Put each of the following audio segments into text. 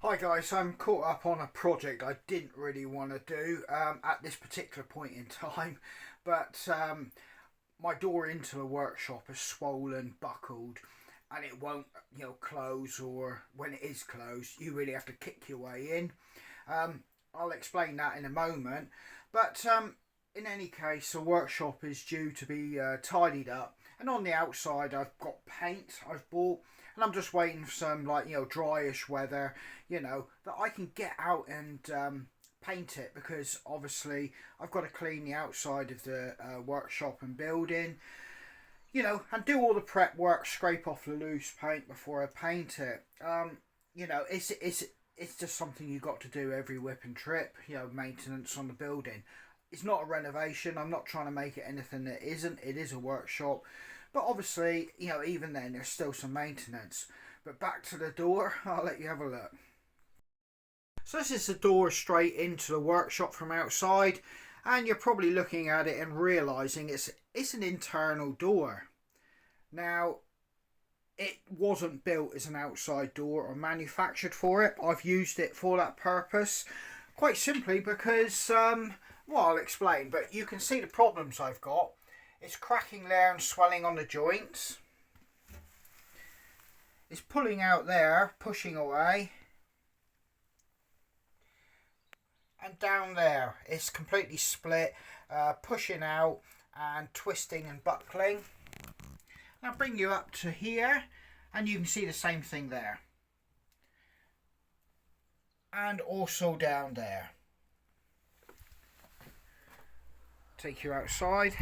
Hi guys, I'm caught up on a project I didn't really want to do at this particular point in time, but my door into the workshop is swollen, buckled, and it won't, close. Or when it is closed, you really have to kick your way in. I'll explain that in a moment, but in any case, the workshop is due to be tidied up, and on the outside, I've got paint I've bought. And I'm just waiting for some dryish weather, that I can get out and paint it, because obviously I've got to clean the outside of the workshop and building, and do all the prep work, scrape off the loose paint before I paint it. It's just something you've got to do every whip and trip, maintenance on the building. It's not a renovation. I'm not trying to make it anything that isn't. It is a workshop. But obviously, even then, there's still some maintenance. But back to the door, I'll let you have a look. So this is the door straight into the workshop from outside. And you're probably looking at it and realising it's an internal door. Now, it wasn't built as an outside door or manufactured for it. I've used it for that purpose. Quite simply because, I'll explain. But you can see the problems I've got. It's cracking there and swelling on the joints. It's pulling out there, pushing away. And down there, it's completely split, pushing out and twisting and buckling. I'll bring you up to here, and you can see the same thing there. And also down there. Take you outside.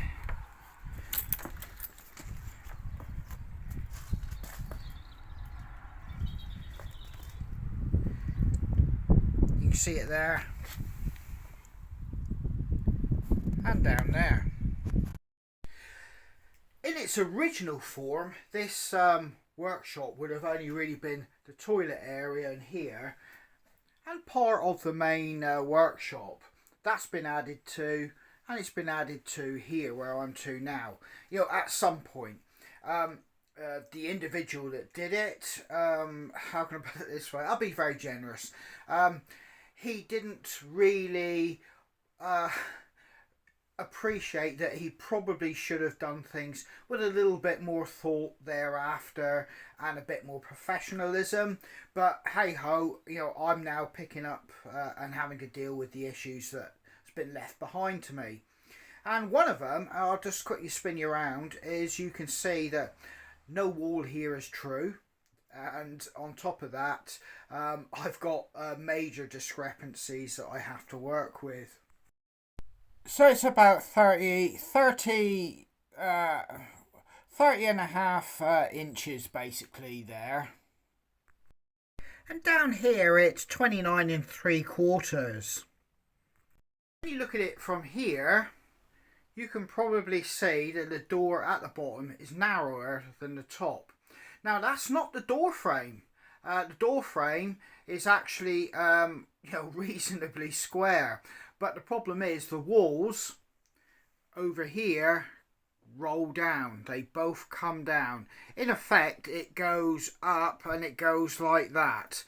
See it there and down there. In its original form, this workshop would have only really been the toilet area in here and part of the main workshop. That's been added to, and it's been added to here where I'm to now. At some point. The individual that did it, how can I put it this way? I'll be very generous. He didn't really appreciate that he probably should have done things with a little bit more thought thereafter and a bit more professionalism. But hey ho, I'm now picking up and having to deal with the issues that's been left behind to me. And one of them, I'll just quickly spin you around, is you can see that no wall here is true. And on top of that, I've got major discrepancies that I have to work with. So it's about 30 and a half inches basically there. And down here it's 29 and 3/4. When you look at it from here, you can probably see that the door at the bottom is narrower than the top. Now that's not the door frame. The door frame is actually reasonably square, but the problem is the walls over here roll down. They both come down. In effect, it goes up and it goes like that.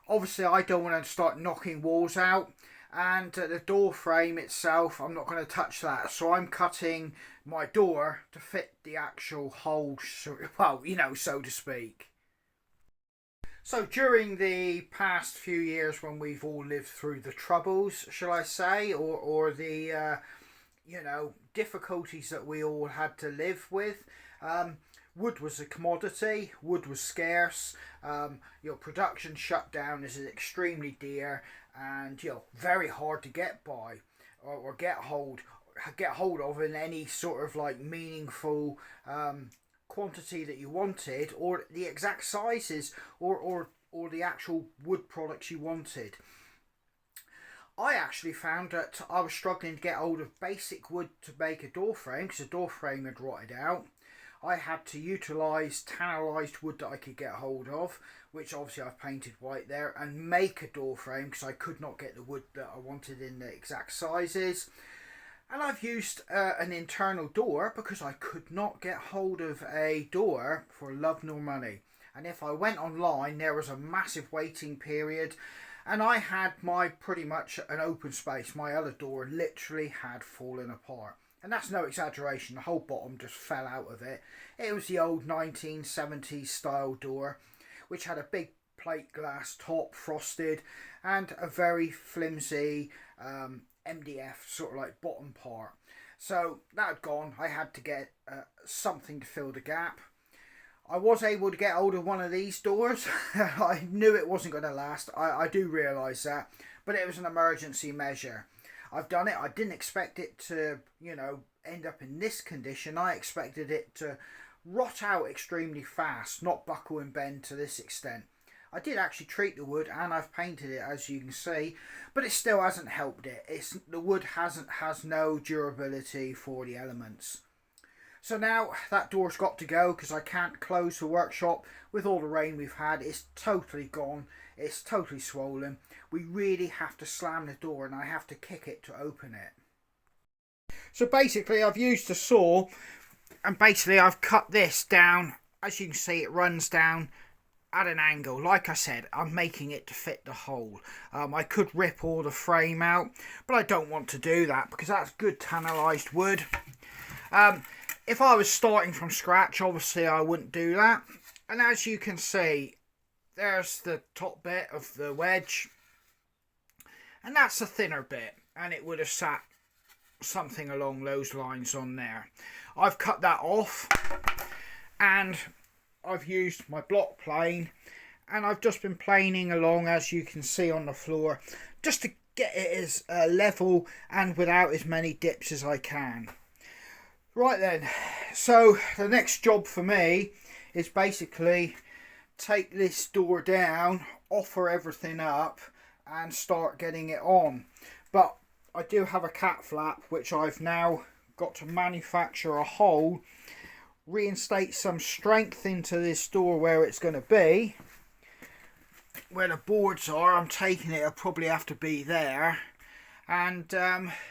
Obviously, I don't want to start knocking walls out. And the door frame itself, I'm not going to touch that. So I'm cutting my door to fit the actual hole, so to speak. So during the past few years when we've all lived through the troubles, shall I say, or the, difficulties that we all had to live with, wood was a commodity, wood was scarce, production shut down is extremely dear, and very hard to get by or get hold of in any sort of meaningful quantity that you wanted, or the exact sizes or the actual wood products you wanted. I actually found that I was struggling to get hold of basic wood to make a door frame because the door frame had rotted out. I had to utilise tannalised wood that I could get hold of, which obviously I've painted white there, and make a door frame because I could not get the wood that I wanted in the exact sizes. And I've used an internal door because I could not get hold of a door for love nor money. and if I went online there was a massive waiting period, and I had my pretty much an open space. My other door literally had fallen apart, and that's no exaggeration. The whole bottom just fell out of it. It was the old 1970s style door, which had a big plate glass top, frosted, and a very flimsy MDF sort of like bottom part. So that had gone. I had to get something to fill the gap. I was able to get hold of one of these doors. I knew it wasn't going to last. I do realise that. But it was an emergency measure. I've done it. I didn't expect it to, end up in this condition. I expected it to rot out extremely fast, not buckle and bend to this extent. I did actually treat the wood and I've painted it, as you can see, but it still hasn't helped it. The wood has no durability for the elements. So now that door's got to go because I can't close the workshop with all the rain we've had. It's totally gone. It's totally swollen. We really have to slam the door and I have to kick it to open it. So basically I've used a saw and basically I've cut this down. As you can see, it runs down at an angle. Like I said, I'm making it to fit the hole. I could rip all the frame out, but I don't want to do that because that's good tannalized wood. If I was starting from scratch, obviously I wouldn't do that. And as you can see, there's the top bit of the wedge, and that's the thinner bit, and it would have sat something along those lines on there. I've cut that off and I've used my block plane, and I've just been planing along, as you can see on the floor, just to get it as level and without as many dips as I can. Right then, so the next job for me is basically take this door down, offer everything up and start getting it on. But I do have a cat flap which I've now got to manufacture a hole, reinstate some strength into this door where it's going to be. Where the boards are, I'm taking it, it'll probably have to be there. And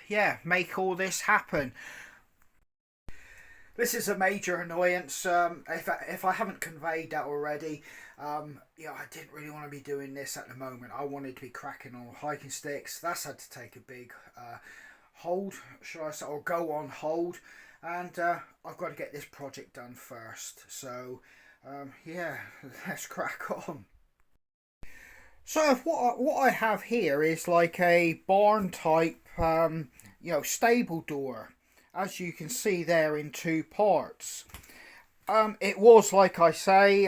yeah, make all this happen. This is a major annoyance. If I haven't conveyed that already, yeah, I didn't really want to be doing this at the moment. I wanted to be cracking on hiking sticks. That's had to take a big hold, should I say, or go on hold. And I've got to get this project done first. So, yeah, let's crack on. So what I have here is like a barn type, stable door. As you can see there, in two parts. It was, like I say,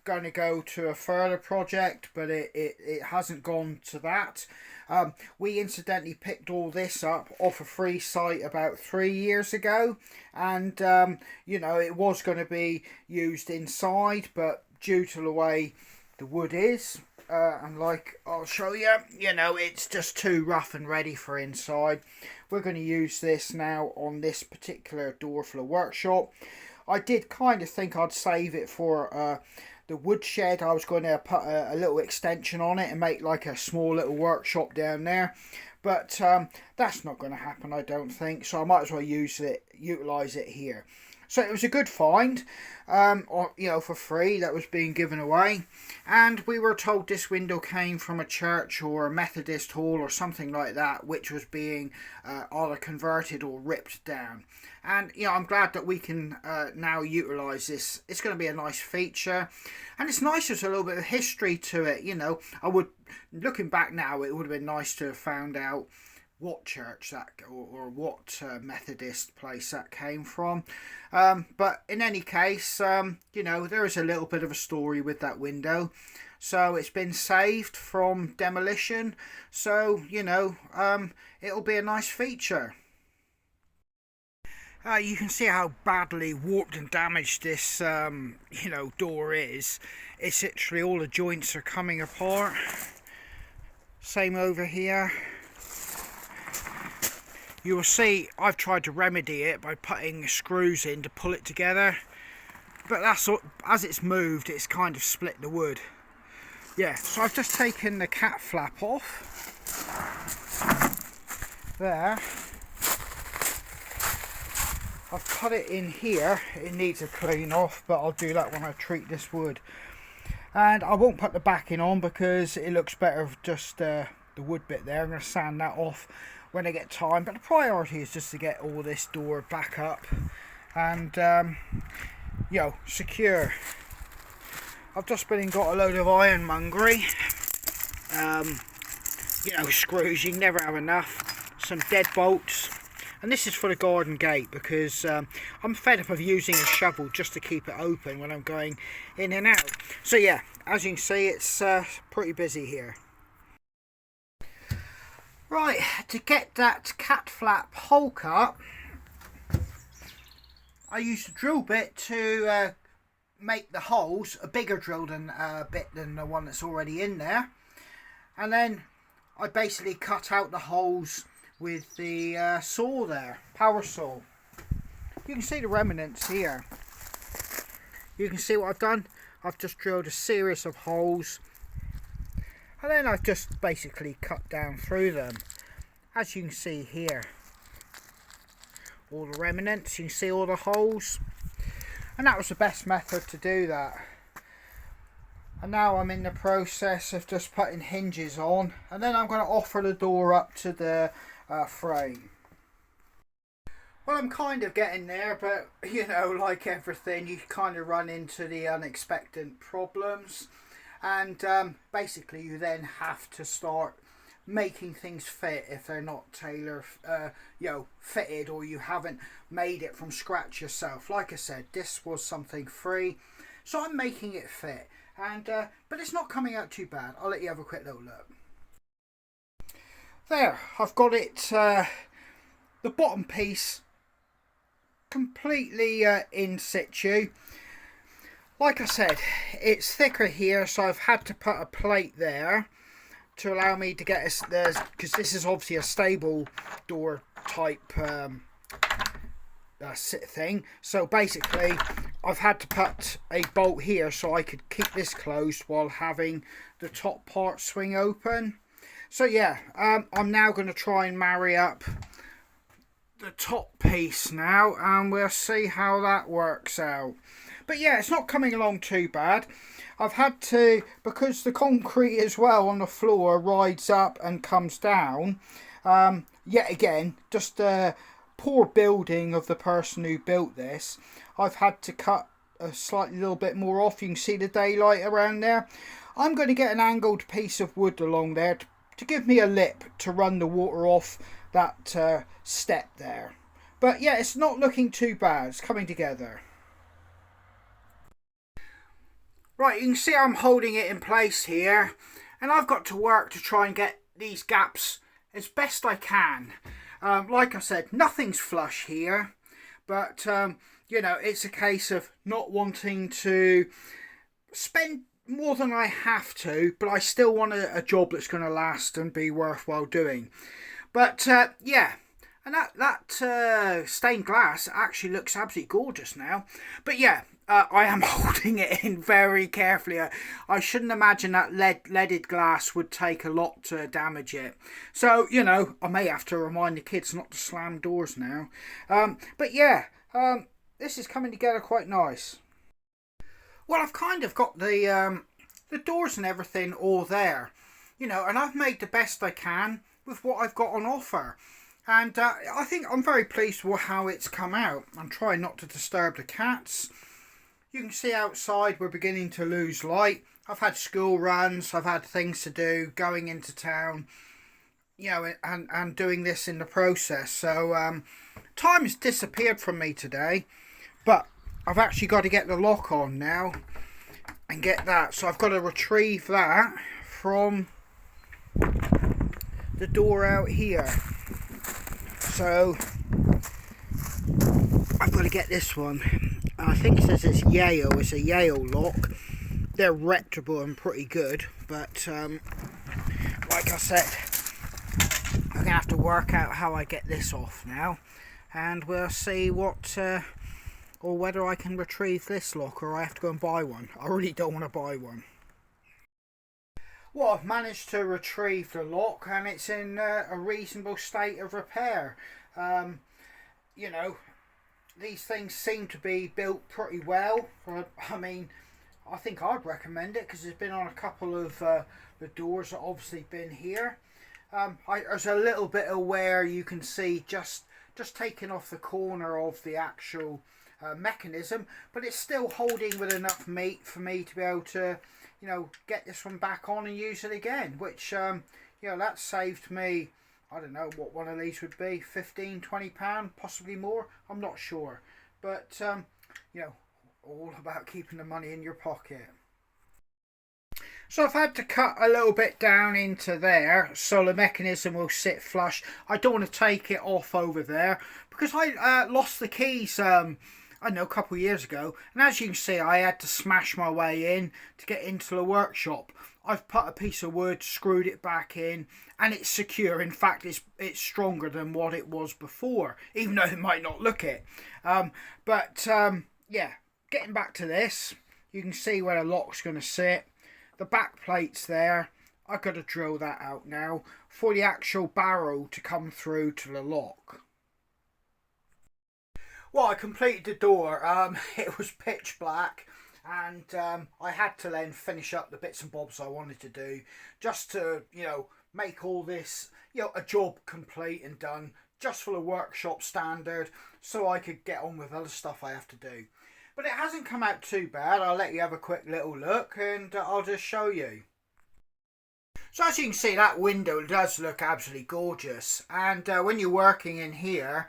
going to go to a further project, but it hasn't gone to that. We incidentally picked all this up off a free site about 3 years ago, and it was going to be used inside, but due to the way the wood is, and like I'll show you, it's just too rough and ready for inside. We're going to use this now on this particular door for the workshop. I did kind of think I'd save it for the woodshed. I was going to put a little extension on it and make like a small little workshop down there. But that's not going to happen, I don't think. So I might as well utilise it here. So it was a good find, for free, that was being given away. And we were told this window came from a church or a Methodist hall or something like that, which was being either converted or ripped down. And, I'm glad that we can now utilise this. It's going to be a nice feature. And it's nice, there's a little bit of history to it, looking back now, it would have been nice to have found out what church that or what Methodist place that came from, but in any case, there is a little bit of a story with that window. So it's been saved from demolition, so it'll be a nice feature. You can see how badly warped and damaged this door is. It's literally all the joints are coming apart. Same over here. You will see I've tried to remedy it by putting screws in to pull it together, but that's all, as it's moved, it's kind of split the wood. Yeah, so I've just taken the cat flap off there, I've cut it in here. It needs a clean off, but I'll do that when I treat this wood. And I won't put the backing on because it looks better with just the wood bit there. I'm going to sand that off when I get time, but the priority is just to get all this door back up and you know, secure. I've just been and got a load of ironmongery, you know, screws. You can never have enough. Some deadbolts, and this is for the garden gate because I'm fed up of using a shovel just to keep it open when I'm going in and out. So yeah, as you can see, it's pretty busy here. Right, to get that cat flap hole cut, I used a drill bit to make the holes, a bigger drill bit than the one that's already in there, and then I basically cut out the holes with the saw there, power saw. You can see the remnants here. You can see what I've done. I've just drilled a series of holes, and then I've just basically cut down through them. As you can see here, all the remnants, you can see all the holes, and that was the best method to do that. And now I'm in the process of just putting hinges on, and then I'm going to offer the door up to the frame. Well, I'm kind of getting there, but you know, like everything, you kind of run into the unexpected problems, and basically you then have to start making things fit if they're not you know, fitted, or you haven't made it from scratch yourself. Like I said, this was something free, so I'm making it fit, and but it's not coming out too bad. I'll let you have a quick little look. There, I've got it, the bottom piece completely in situ. Like I said, it's thicker here, so I've had to put a plate there to allow me to get us there, because this is obviously a stable door type thing. So basically I've had to put a bolt here so I could keep this closed while having the top part swing open. So yeah, I'm now going to try and marry up the top piece now, and we'll see how that works out. But yeah, it's not coming along too bad. I've had to, because the concrete as well on the floor rides up and comes down, yet again, just a poor building of the person who built this. I've had to cut a slightly little bit more off. You can see the daylight around there. I'm going to get an angled piece of wood along there to give me a lip to run the water off that step there. But yeah, it's not looking too bad. It's coming together. Right, you can see I'm holding it in place here, and I've got to work to try and get these gaps as best I can. Like I said, nothing's flush here, but you know, it's a case of not wanting to spend more than I have to, but I still want a job that's going to last and be worthwhile doing. But yeah, and that stained glass actually looks absolutely gorgeous now. But yeah, I am holding it in very carefully. I shouldn't imagine that leaded glass would take a lot to damage it. So, you know, I may have to remind the kids not to slam doors now. But yeah, this is coming together quite nice. Well, I've kind of got the doors and everything all there, you know, and I've made the best I can with what I've got on offer. And I think I'm very pleased with how it's come out. I'm trying not to disturb the cats. You can see outside we're beginning to lose light. I've had school runs, I've had things to do, going into town, you know, and doing this in the process. So time has disappeared from me today, but I've actually got to get the lock on now and get that. So I've got to retrieve that from the door out here. So I've got to get this one. I think it says it's Yale. It's a Yale lock. They're reputable and pretty good, but like I said, I'm gonna have to work out how I get this off now, and we'll see what or whether I can retrieve this lock or I have to go and buy one. I really don't want to buy one. Well, I've managed to retrieve the lock, and it's in a reasonable state of repair. You know, these things seem to be built pretty well. I mean, I think I'd recommend it because it's been on a couple of the doors that obviously been here. There's a little bit of wear you can see just taking off the corner of the actual mechanism, but it's still holding with enough meat for me to be able to, you know, get this one back on and use it again, which you know, that saved me, I don't know what one of these would be, 15, 20 pound, possibly more, I'm not sure, but you know, all about keeping the money in your pocket. So I've had to cut a little bit down into there so the mechanism will sit flush. I don't want to take it off over there because I lost the keys I don't know, a couple of years ago, and as you can see I had to smash my way in to get into the workshop. I've put a piece of wood, screwed it back in, and it's secure. In fact, it's stronger than what it was before, even though it might not look it. Yeah, getting back to this, you can see where the lock's going to sit. The back plate's there. I've got to drill that out now for the actual barrel to come through to the lock. Well, I completed the door. It was pitch black, and I had to then finish up the bits and bobs I wanted to do just to, you know, make all this, you know, a job complete and done just for the workshop standard so I could get on with other stuff I have to do. But it hasn't come out too bad. I'll let you have a quick little look and I'll just show you. So as you can see, that window does look absolutely gorgeous. And when you're working in here,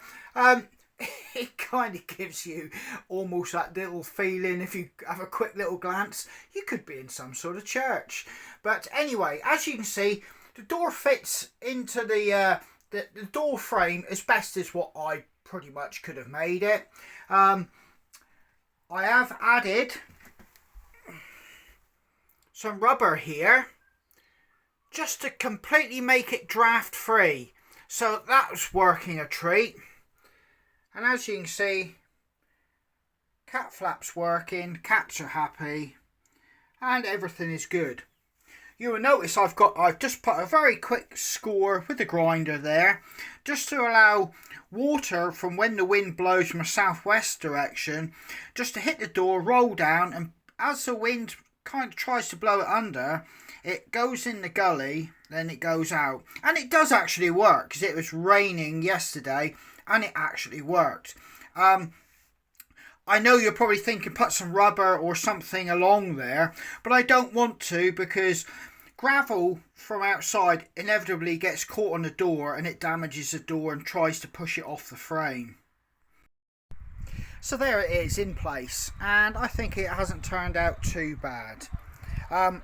it kind of gives you almost that little feeling, if you have a quick little glance, you could be in some sort of church. But anyway, as you can see, the door fits into the door frame as best as what I pretty much could have made it. I have added some rubber here just to completely make it draft free. So that's working a treat. And as you can see, cat flaps working, cats are happy, and everything is good. You will notice I've just put a very quick score with the grinder there, just to allow water from when the wind blows from a southwest direction, just to hit the door, roll down, and as the wind kind of tries to blow it under, it goes in the gully, then it goes out. And it does actually work, because it was raining yesterday, and it actually worked. I know you're probably thinking put some rubber or something along there, but I don't want to because gravel from outside inevitably gets caught on the door and it damages the door and tries to push it off the frame. So there it is in place, and I think it hasn't turned out too bad.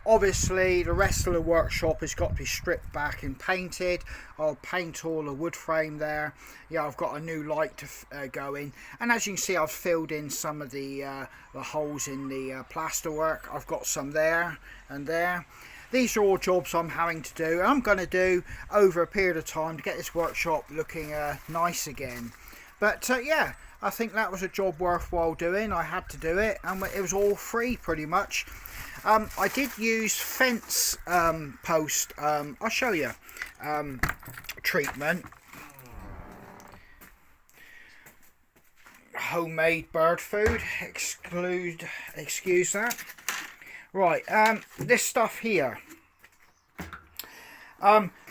Obviously the rest of the workshop has got to be stripped back and painted. I'll paint all the wood frame there. Yeah, I've got a new light to go in, and as you can see I've filled in some of the holes in the plasterwork. I've got some there and there. These are all jobs I'm having to do. I'm going to do over a period of time to get this workshop looking nice again. But yeah, I think that was a job worthwhile doing. I had to do it, and it was all free pretty much. I did use fence post, I'll show you, treatment. Homemade bird food, excuse that. Right, this stuff here.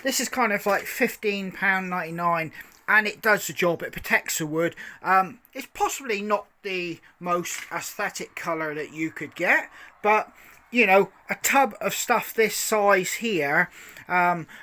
This is kind of like £15.99, and it does the job. It protects the wood. It's possibly not the most aesthetic colour that you could get, but you know, a tub of stuff this size here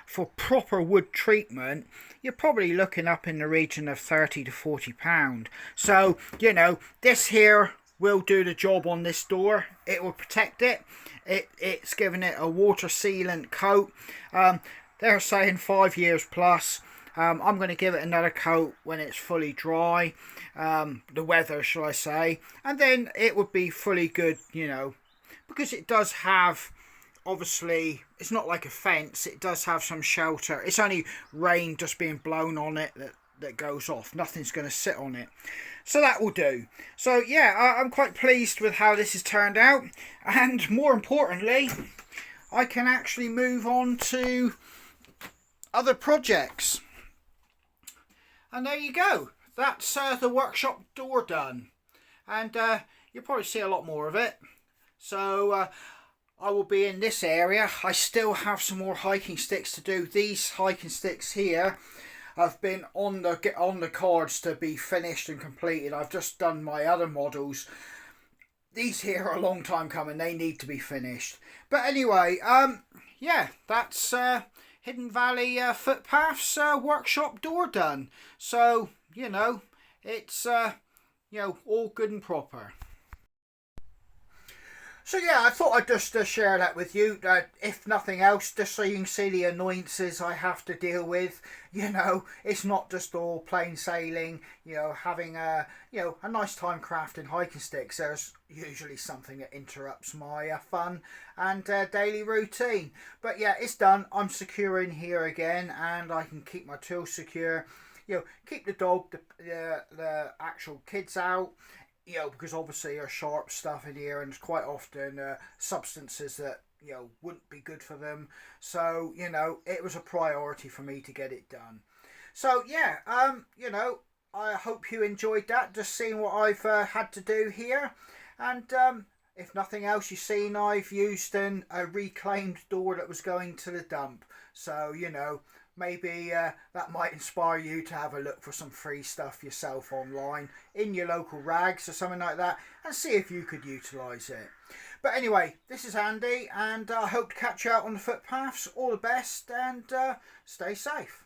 for proper wood treatment, you're probably looking up in the region of £30 to £40. So, you know, this here will do the job on this door. It will protect it. It's given it a water sealant coat. They're saying 5 years plus. I'm going to give it another coat when it's fully dry, the weather shall I say, and then it would be fully good, you know, because it does have, obviously, it's not like a fence, it does have some shelter. It's only rain just being blown on it that goes off. Nothing's going to sit on it. So that will do. So yeah, I'm quite pleased with how this has turned out. And more importantly, I can actually move on to other projects. And there you go. that's the workshop door done, and you'll probably see a lot more of it. So I will be in this area. I still have some more hiking sticks to do. These hiking sticks here have been on the cards to be finished and completed. I've just done my other models. These here are a long time coming. They need to be finished. But anyway, yeah, that's Hidden Valley Footpaths workshop door done. So, you know, it's all good and proper. So yeah, I thought I'd just share that with you, if nothing else, just so you can see the annoyances I have to deal with. You know, it's not just all plain sailing, you know, having a nice time crafting hiking sticks. There's usually something that interrupts my fun and daily routine. But yeah, it's done. I'm secure in here again, and I can keep my tools secure. You know, keep the dog, the actual kids out. You know, because obviously there's sharp stuff in here, and it's quite often substances that, you know, wouldn't be good for them. So, you know, it was a priority for me to get it done. So yeah, you know, I hope you enjoyed that, just seeing what I've had to do here. And if nothing else, you've seen I've used a reclaimed door that was going to the dump. So, you know, maybe that might inspire you to have a look for some free stuff yourself online in your local rags or something like that, and see if you could utilise it. But anyway, this is Andy, and I hope to catch you out on the footpaths. All the best, and stay safe.